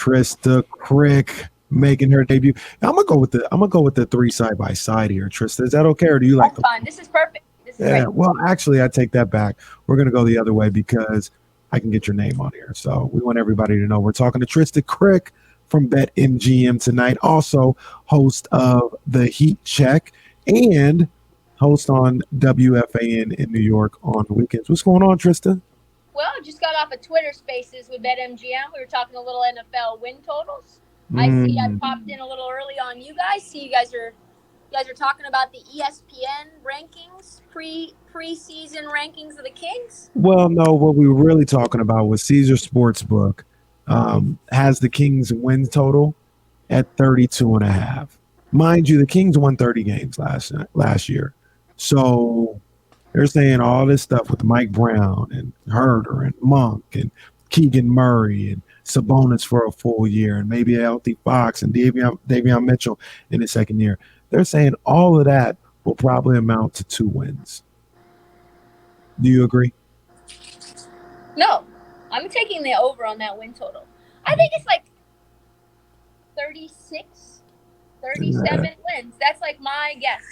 Trysta Krick making her debut. I'm gonna go with the three side by side here, Trysta. Is that okay, or do you like That's fine. This is perfect. This is Yeah, great. well, actually, I take that back. We're going to go the other way because I can get your name on here. So we want everybody to know we're talking to Trysta Krick from BetMGM tonight, also host of The Heat Check and host on WFAN in New York on weekends. What's going on, Trysta? Well, just got off of Twitter Spaces with BetMGM. We were talking a little NFL win totals. I see I Mm. popped in a little early on you guys. See you guys are talking about the ESPN rankings, preseason rankings of the Kings. Well, no, what we were really talking about was Caesar Sportsbook has the Kings win total at 32 and a half. Mind you, the Kings won 30 games last year. So they're saying all this stuff with Mike Brown and Herder and Monk and Keegan Murray and Sabonis for a full year and maybe a healthy Fox and Davion Mitchell in his second year. They're saying all of that will probably amount to 2 wins. Do you agree? No, I'm taking the over on that win total. I think it's like 36, 37 wins. That's like my guess.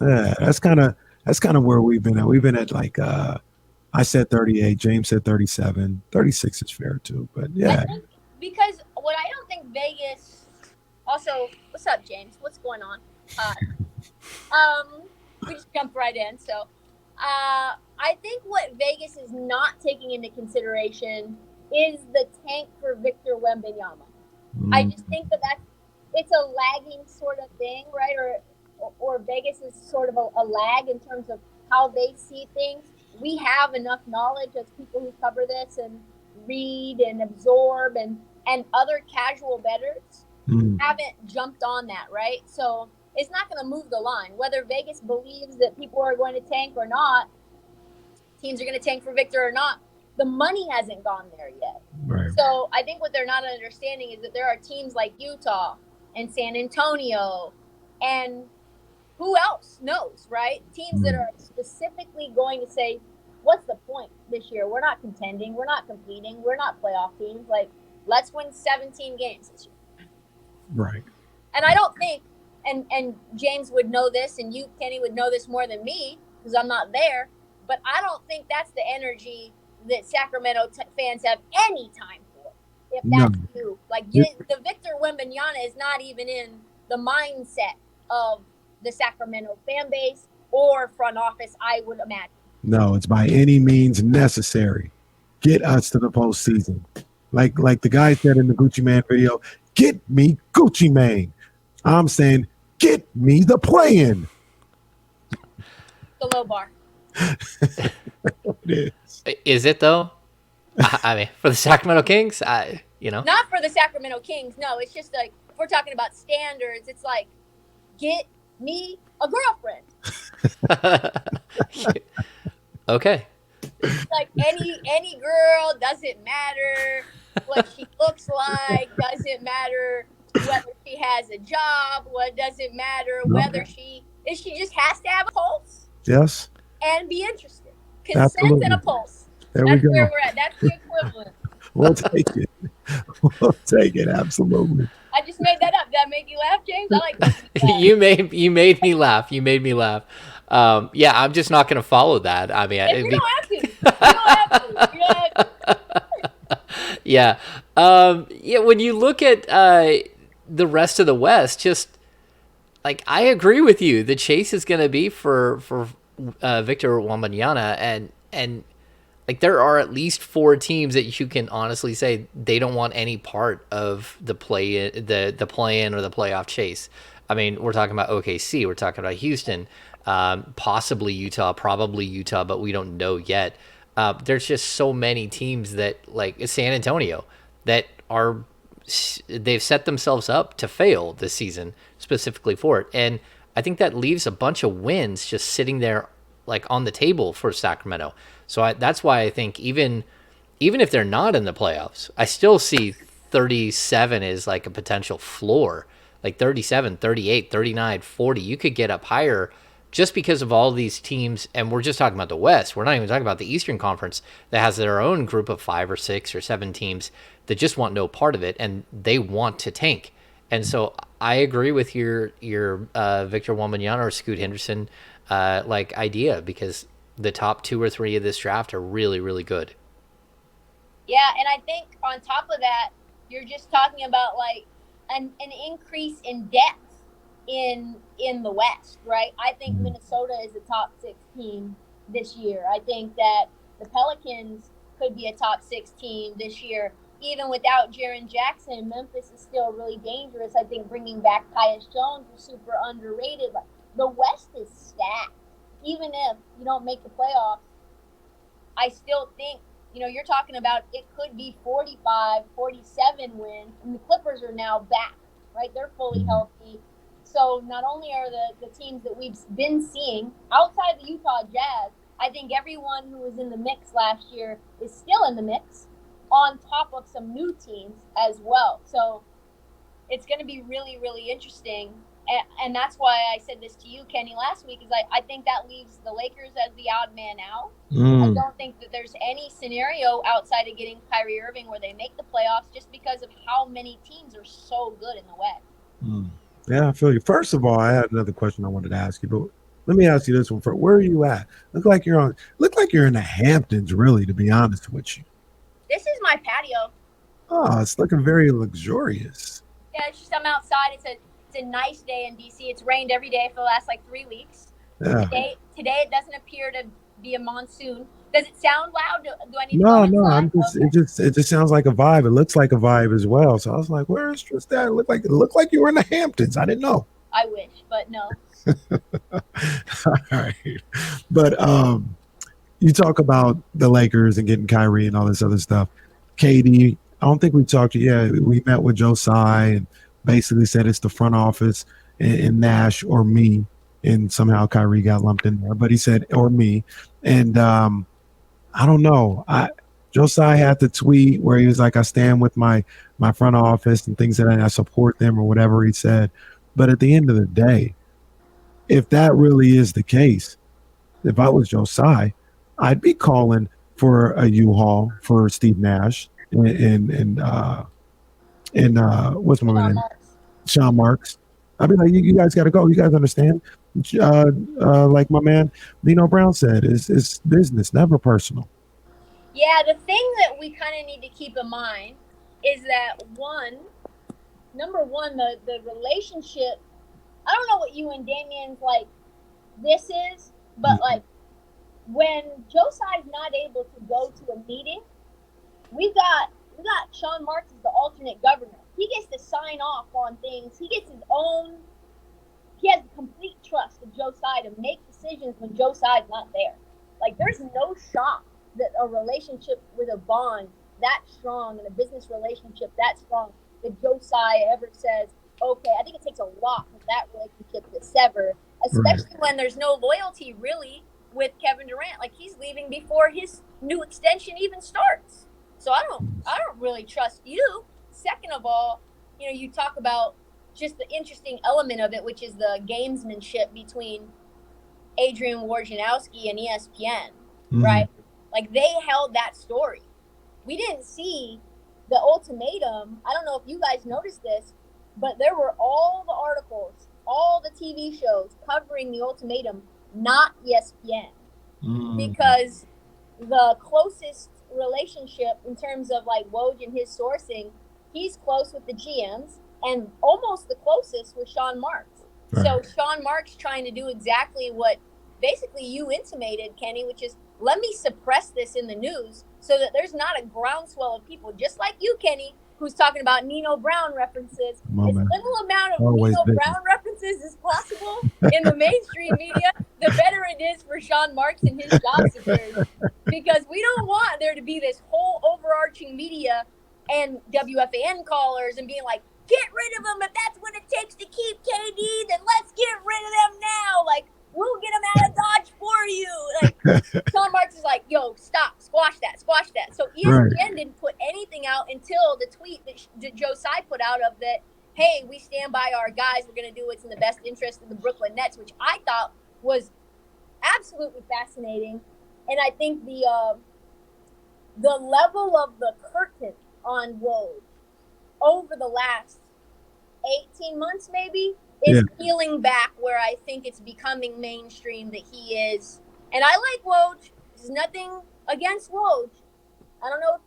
Yeah, that's kind of where we've been at. We've been at like I said 38, James said 37. 36 is fair too, but I yeah. think because what I don't think Vegas. Also, what's up, James? What's going on? We just jumped right in. So, I think what Vegas is not taking into consideration is the tank for Victor Wembanyama. I just think that it's a lagging sort of thing, right? Or Vegas is sort of a lag in terms of how they see things. We have enough knowledge as people who cover this and read and absorb, and other casual bettors haven't jumped on that, right? So it's not going to move the line. Whether Vegas believes that people are going to tank or not, teams are going to tank for Victor or not, the money hasn't gone there yet. Right. So I think what they're not understanding is that there are teams like Utah and San Antonio and who else knows, right? Teams that are specifically going to say, what's the point this year? We're not contending. We're not competing. We're not playoff teams. Like, let's win 17 games this year. Right. And I don't think, and James would know this, and you, Kenny, would know this more than me because I'm not there, but I don't think that's the energy that Sacramento fans have any time for. If that's you. Like, the Victor Wembanyama is not even in the mindset of the Sacramento fan base or front office, I would imagine. No, it's by any means necessary. Get us to the postseason. Like the guy said in the Gucci Mane video, get me Gucci Mane. I'm saying, get me the play-in. The low bar. It is. Is it though? I mean, for the Sacramento Kings, Not for the Sacramento Kings. No, it's just like, if we're talking about standards, it's like, get me a girlfriend. Okay. Like any girl, doesn't matter what she looks like, doesn't matter whether she has a job, what doesn't matter whether she just has to have a pulse. Yes. And be interested. Consent Absolutely. and a pulse. There That's we go. where we're at. That's the equivalent. We'll take it. We'll take it. Absolutely. I just made that up. Did that make you laugh, James? I like that. You made me laugh. You made me laugh. Yeah, I'm just not going to follow that. I mean, You don't have to. You don't have to. Yeah. Yeah. When you look at the rest of the West, just like I agree with you, the chase is going to be for Victor Wembanyama, and like there are at least 4 teams that you can honestly say they don't want any part of the play-in or the playoff chase. I mean, we're talking about OKC, we're talking about Houston, possibly Utah, probably Utah, but we don't know yet. There's just so many teams that, like San Antonio, that they've set themselves up to fail this season specifically for it. And I think that leaves a bunch of wins just sitting there like on the table for Sacramento. So that's why I think even if they're not in the playoffs, I still see 37 as like a potential floor, like 37, 38, 39, 40. You could get up higher just because of all these teams, and we're just talking about the West. We're not even talking about the Eastern Conference that has their own group of 5 or 6 or 7 teams that just want no part of it, and they want to tank. And so I agree with your Victor Wembanyama or Scoot Henderson idea, because the top 2 or 3 of this draft are really, really good. Yeah, and I think on top of that, you're just talking about like an increase in depth in the West, right? I think Minnesota is a top 6 team this year. I think that the Pelicans could be a top 6 team this year. Even without Jaren Jackson, Memphis is still really dangerous. I think bringing back Tyus Jones is super underrated. Like, the West is stacked. Even if you don't make the playoffs, I still think, you're talking about it could be 45, 47 wins, and the Clippers are now back, right? They're fully healthy. So not only are the teams that we've been seeing outside the Utah Jazz, I think everyone who was in the mix last year is still in the mix, on top of some new teams as well. So it's going to be really, really interesting. And that's why I said this to you, Kenny, last week, is I think that leaves the Lakers as the odd man out. I don't think that there's any scenario outside of getting Kyrie Irving where they make the playoffs, just because of how many teams are so good in the West. Yeah, I feel you. First of all, I had another question I wanted to ask you, but let me ask you this one first. Where are you at? Look like you're in the Hamptons, really, to be honest with you. This is my patio. Oh, it's looking very luxurious. Yeah, it's just I'm outside. It's a nice day in DC. It's rained every day for the last 3 weeks. Yeah. Today it doesn't appear to be a monsoon. Does it sound loud? Do I need no, to go I'm just it just sounds like a vibe. It looks like a vibe as well. So I was like, where is Trysta? It looked like you were in the Hamptons. I didn't know. I wish, but no. All right. But you talk about the Lakers and getting Kyrie and all this other stuff. KD, I don't think we talked. Yeah, we met with Joe Tsai and basically said it's the front office and Nash or me, and somehow Kyrie got lumped in there. But he said or me, and I don't know. Joe Tsai had the tweet where he was like, "I stand with my front office and things that I support them," or whatever he said. But at the end of the day, if that really is the case, if I was Joe Tsai, I'd be calling for a U-Haul for Steve Nash and what's my name? Sean Marks. I'd be like, you guys got to go. You guys understand? Like my man Nino Brown said, it's business, never personal. Yeah, the thing that we kind of need to keep in mind is that number one, the relationship. I don't know what you and Damien's this is, but when Joe Tsai's not able to go to a meeting, we got Sean Marks as the alternate governor. He gets to sign off on things. He gets his own. He has complete trust of Joe Tsai to make decisions when Joe Tsai's not there. There's no shock that a relationship with a bond that strong and a business relationship that strong that Joe Tsai ever says, okay. I think it takes a lot for that relationship to sever, especially when there's no loyalty really with Kevin Durant. He's leaving before his new extension even starts. So I don't really trust you. Second of all, you talk about just the interesting element of it, which is the gamesmanship between Adrian Wojnarowski and ESPN, right? They held that story. We didn't see the ultimatum. I don't know if you guys noticed this, but there were all the articles, all the TV shows covering the ultimatum, not ESPN, because the closest relationship in terms of Woj and his sourcing, he's close with the GMs, and almost the closest with Sean Marks. Right. So Sean Marks trying to do exactly what basically you intimated, Kenny, which is let me suppress this in the news so that there's not a groundswell of people just like you, Kenny, who's talking about Nino Brown references. As little amount of Nino Brown references as possible in the mainstream media, the better it is for Sean Marks and his job security. Because we don't want there to be this whole overarching media and WFAN callers and being like, get rid of them. If that's what it takes to keep KD, then let's get rid of them now. We'll get them out of Dodge for you. Sean Marks is like, yo, stop, squash that. So ESPN didn't put anything out until the tweet that Joe Tsai put out of that, hey, we stand by our guys. We're going to do what's in the best interest of the Brooklyn Nets, which I thought was absolutely fascinating, and I think the level of the curtain on Woj over the last 18 months maybe is peeling back, where I think it's becoming mainstream that he is. And I like Woj. There's nothing against Woj. I don't know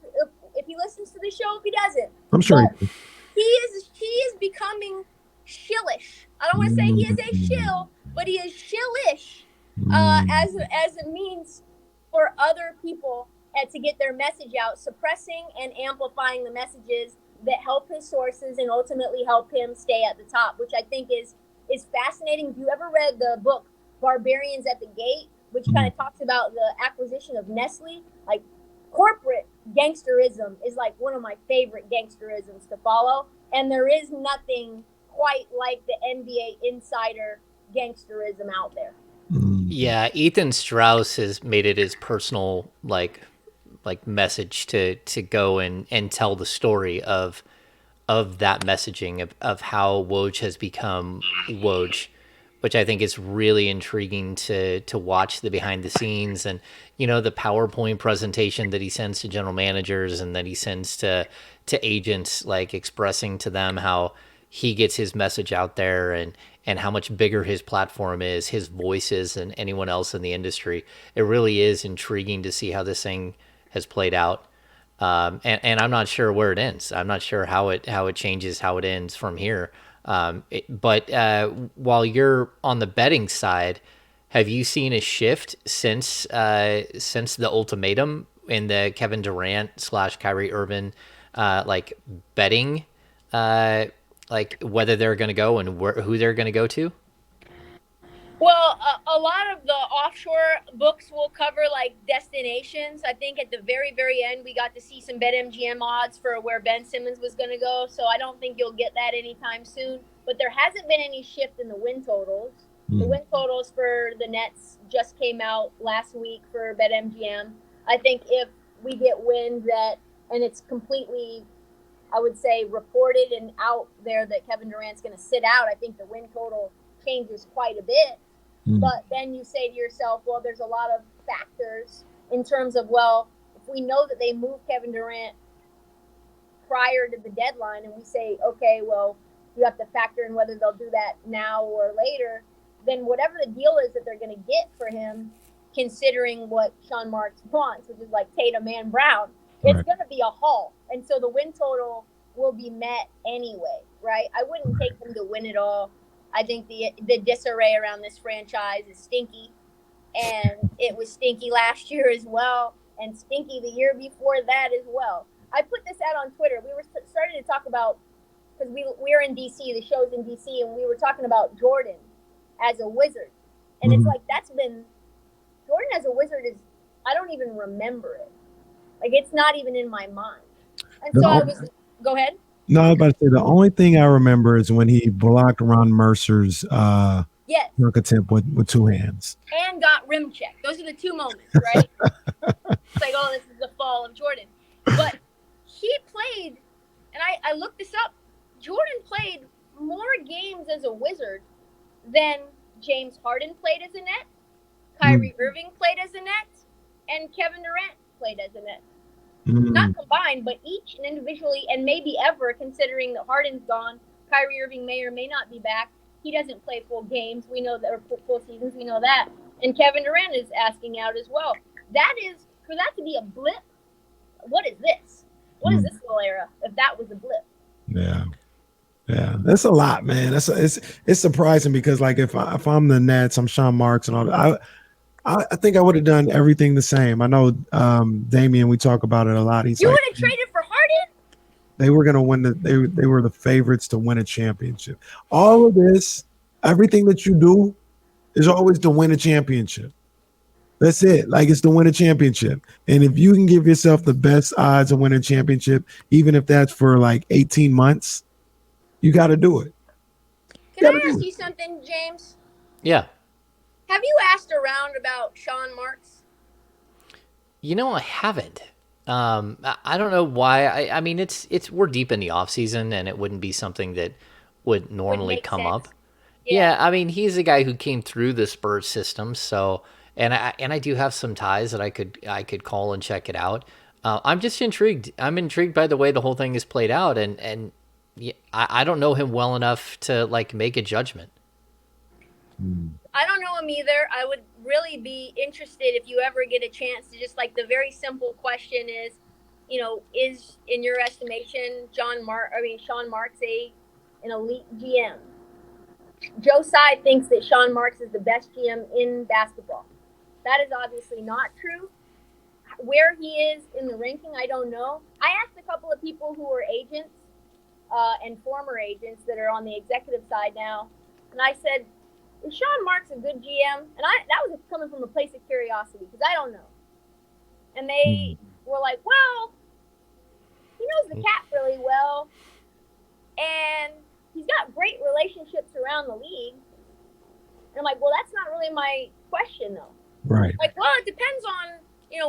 if he listens to the show, if he doesn't. I'm sure. But he is becoming shillish. I don't want to say he is a shill, but he is shillish as a means for other people to get their message out, suppressing and amplifying the messages that help his sources and ultimately help him stay at the top, which I think is fascinating. If you ever read the book Barbarians at the Gate, which kind of talks about the acquisition of Nestle, like corporate gangsterism is like one of my favorite gangsterisms to follow, and there is nothing quite like the NBA insider gangsterism out there. Yeah, Ethan Strauss has made it his personal like message to go and tell the story of that messaging of how Woj has become Woj, which I think is really intriguing to watch the behind the scenes, and the PowerPoint presentation that he sends to general managers and that he sends to agents, like expressing to them how he gets his message out there and how much bigger his platform is, his voice is than anyone else in the industry. It really is intriguing to see how this thing has played out. And I'm not sure where it ends. I'm not sure how it changes, how it ends from here. But while you're on the betting side, have you seen a shift since the ultimatum in the Kevin Durant / Kyrie Irving like betting, like whether they're going to go and who they're going to go to? Well, a lot of the offshore books will cover like destinations. I think at the very, very end, we got to see some BetMGM odds for where Ben Simmons was going to go. So I don't think you'll get that anytime soon. But there hasn't been any shift in the win totals. The win totals for the Nets just came out last week for BetMGM. I think if we get wind that, and it's completely, I would say, reported and out there that Kevin Durant's going to sit out, I think the win total changes quite a bit. But then you say to yourself, well, there's a lot of factors in terms of, well, if we know that they moved Kevin Durant prior to the deadline and we say, okay, well, you have to factor in whether they'll do that now or later, then whatever the deal is that they're going to get for him, considering what Sean Marks wants, which is like Tatum and Brown, it's going to be a haul. And so the win total will be met anyway, right? I wouldn't take them to win it all. I think the disarray around this franchise is stinky, and it was stinky last year as well, and stinky the year before that as well. I put this out on Twitter. We were starting to talk about, because we're in D.C., the show's in D.C., and we were talking about Jordan as a Wizard. And it's like, Jordan as a Wizard is, I don't even remember it. Like, it's not even in my mind. And so go ahead. No, I was about to say the only thing I remember is when he blocked Ron Mercer's dunk attempt with two hands. And got rim checked. Those are the two moments, right? It's like, oh, this is the fall of Jordan. But he played, and I looked this up, Jordan played more games as a Wizard than James Harden played as a Net, Kyrie Irving played as a Net, and Kevin Durant played as a Net. Not combined, but each and individually, and maybe ever, considering that Harden's gone. Kyrie Irving may or may not be back. He doesn't play full games. We know that, or full seasons. We know that. And Kevin Durant is asking out as well. That is, for that to be a blip, what is this? What is this little era if that was a blip? Yeah. Yeah, that's a lot, man. It's surprising because, like, if I'm the Nets, I'm Sean Marks and all that. I think I would have done everything the same. I know, Damian, we talk about it a lot. You would have traded for Harden? They were going to win they were the favorites to win a championship. All of this, everything that you do is always to win a championship. That's it. Like, it's to win a championship. And if you can give yourself the best odds of winning a championship, even if that's for like 18 months, you got to do it. Can I ask you something, James? Yeah. Have you asked around about Sean Marks? I haven't. I don't know why. I mean, it's we're deep in the off season, and it wouldn't be something that would normally come up. Yeah, I mean, he's a guy who came through the Spurs system, so and I do have some ties that I could call and check it out. I'm just intrigued. I'm intrigued by the way the whole thing is played out, and yeah, I don't know him well enough to like make a judgment. I don't know him either. I would really be interested if you ever get a chance to just like the very simple question is, is in your estimation Sean Marks an elite GM? Joe Tsai thinks that Sean Marks is the best GM in basketball. That is obviously not true. Where he is in the ranking, I don't know. I asked a couple of people who are agents and former agents that are on the executive side now, and I said, is Sean Marks a good GM? And that was coming from a place of curiosity because I don't know. And they were like, well, he knows the cap really well, and he's got great relationships around the league. And I'm like, well, that's not really my question, though. Right. Like, well, it depends on,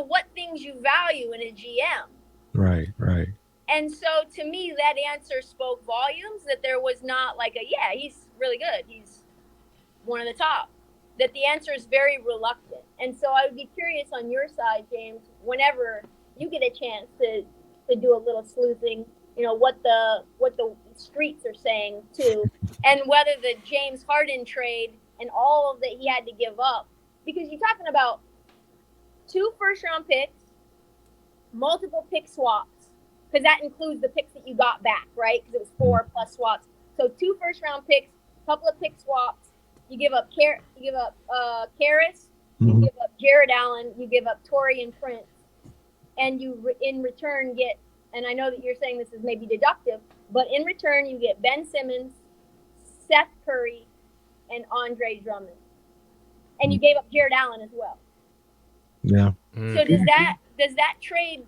what things you value in a GM. Right. And so to me, that answer spoke volumes that there was not like he's really good. He's one of the top. That the answer is very reluctant. And so I would be curious on your side, James, whenever you get a chance to do a little sleuthing, what the streets are saying too, and whether the James Harden trade and all that he had to give up, because you're talking about 2 first-round picks, multiple pick swaps, because that includes the picks that you got back, right? Because it was 4 plus swaps. So 2 first-round picks, couple of pick swaps. You give up Karras, you give up Jared Allen, you give up Taurean Prince, and you in return get. And I know that you're saying this is maybe deductive, but in return you get Ben Simmons, Seth Curry, and Andre Drummond, and you gave up Jared Allen as well. Yeah. So does that trade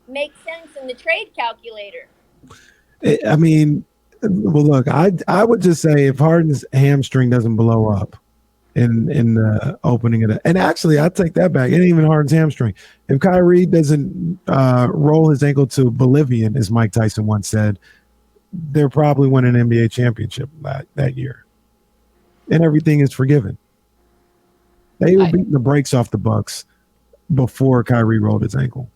make sense in the trade calculator? I mean, well, look, I would just say if Harden's hamstring doesn't blow up in the opening of it, and actually I take that back. It ain't even Harden's hamstring. If Kyrie doesn't roll his ankle to Bolivian, as Mike Tyson once said, they're probably winning an NBA championship that year, and everything is forgiven. They were beating the brakes off the Bucks before Kyrie rolled his ankle.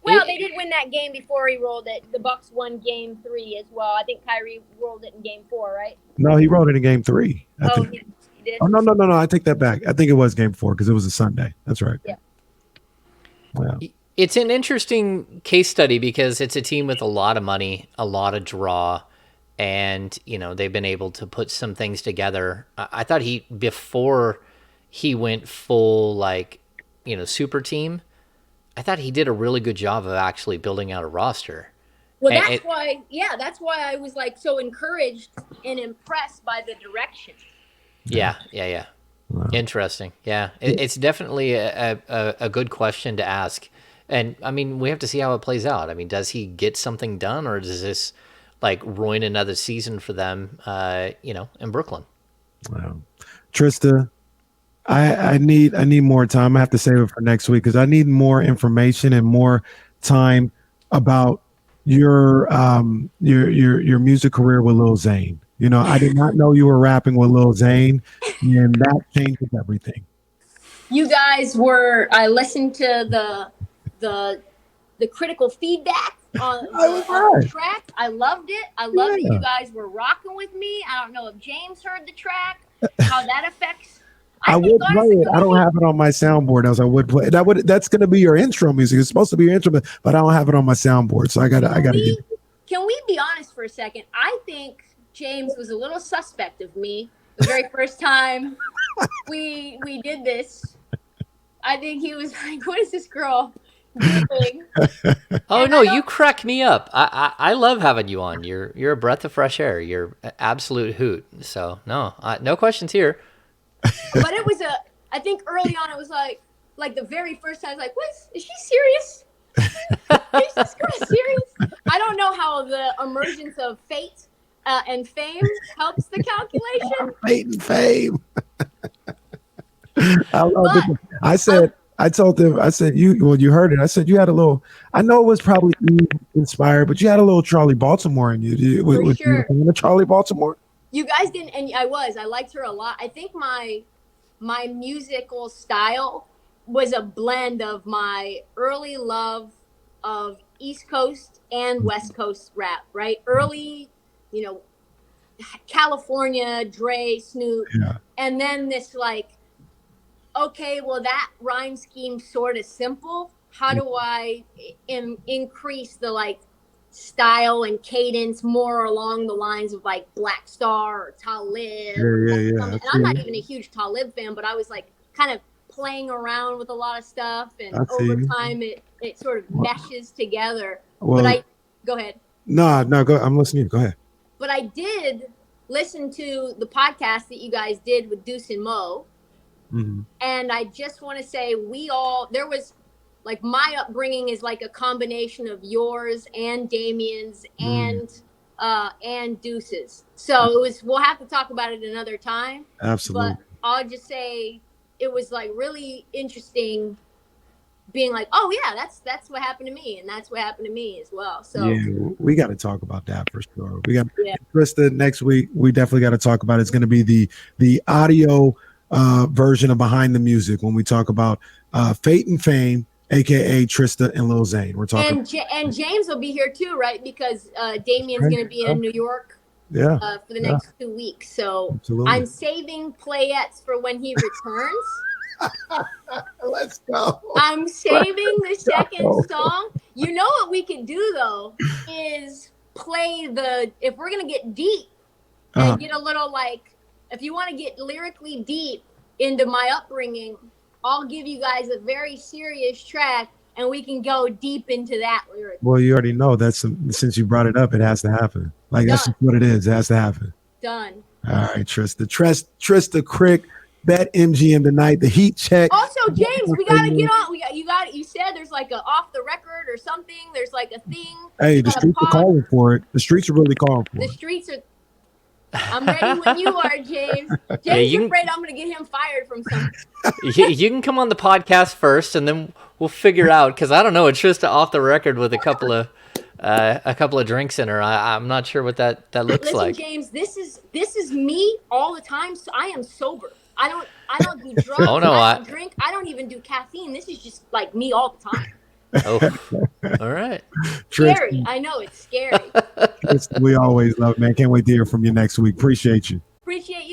Well, they did win that game before he rolled it. The Bucks won Game 3 as well. I think Kyrie rolled it in Game 4, right? No, he rolled it in Game 3. He did? Oh, no. I take that back. I think it was Game 4 because it was a Sunday. That's right. Yeah. Wow. It's an interesting case study because it's a team with a lot of money, a lot of draw, and they've been able to put some things together. I thought before he went full super team, I thought he did a really good job of actually building out a roster. Well, that's why I was so encouraged and impressed by the direction. Yeah. Wow. Interesting. Yeah, it's definitely a good question to ask. And I mean, we have to see how it plays out. I mean, does he get something done, or does this ruin another season for them, in Brooklyn? Wow. Trysta, I need more time. I have to save it for next week because I need more information and more time about your music career with Lil Zane. I did not know you were rapping with Lil Zane, and that changes everything. You guys I listened to the critical feedback on the track. I loved it. I loved that you guys were rocking with me. I don't know if James heard the track, how that affects. I would play it. I don't have it on my soundboard as I would play it. That's going to be your intro music. It's supposed to be your intro, but I don't have it on my soundboard. So I got to. Can we be honest for a second? I think James was a little suspect of me the very first time we did this. I think he was like, "What is this girl doing?" Oh no, you crack me up. I love having you on. You're a breath of fresh air. You're an absolute hoot. So no questions here. But it was I think early on it was like the very first time I was like, what? Is she serious? Is this girl serious? I don't know how the emergence of fate and fame helps the calculation. Fate and fame. I told them, I said, you heard it. I said, you had a little, I know it was probably inspired, but you had a little Charlie Baltimore in you. Was sure. you a Charlie Baltimore? You guys didn't, and I liked her a lot. I think my musical style was a blend of my early love of East Coast and West Coast rap, right? Early, California, Dre, Snoop, Yeah. and then this like, okay, well that rhyme scheme sort of simple. How do I increase the like style and cadence more along the lines of like Black Star or Talib? Yeah. And I'm not even a huge Talib fan, but I was like kind of playing around with a lot of stuff, and over time it sort of meshes together. Well, go ahead. No, go. I'm listening. Go ahead. But I did listen to the podcast that you guys did with Deuce and Mo. Mm-hmm. And I just want to say there was like my upbringing is like a combination of yours and Damien's and Deuce's. So we'll have to talk about it another time. Absolutely. But I'll just say it was like really interesting being like, oh yeah, that's what happened to me, and that's what happened to me as well. So yeah, we got to talk about that for sure. We got Trysta next week. We definitely got to talk about it. It's going to be the audio version of Behind the Music when we talk about Fate and Fame, aka Trysta and Lil Zane. We're talking, and James will be here too, right? Because Damien's going to be in New York. Yeah. For the next 2 weeks. So absolutely. I'm saving playettes for when he returns. Let's go. I'm saving the second song. You know what we could do though is play if we're gonna get deep and get a little like, if you want to get lyrically deep into my upbringing, I'll give you guys a very serious track and we can go deep into that lyric. Well, you already know that's since you brought it up, it has to happen. Like that's just what it is. It has to happen. Done. All right, Trysta, Krick. BetMGM tonight. The heat check. Also, James, we gotta get on. You said there's like a off the record or something. There's like a thing. Hey, the streets are calling for it. The streets are really calling for it. The streets are. I'm ready when you are, James. James is afraid I'm gonna get him fired from something. You can come on the podcast first, and then we'll figure out. Because I don't know, it's just off the record with a couple of drinks in her. I'm not sure what that looks like. Listen, James, this is me all the time. So I am sober. I don't do drugs. Oh no, I don't drink. I don't even do caffeine. This is just like me all the time. Oh, all right. Scary. I know it's scary. We always love it, man. Can't wait to hear from you next week. Appreciate you. Appreciate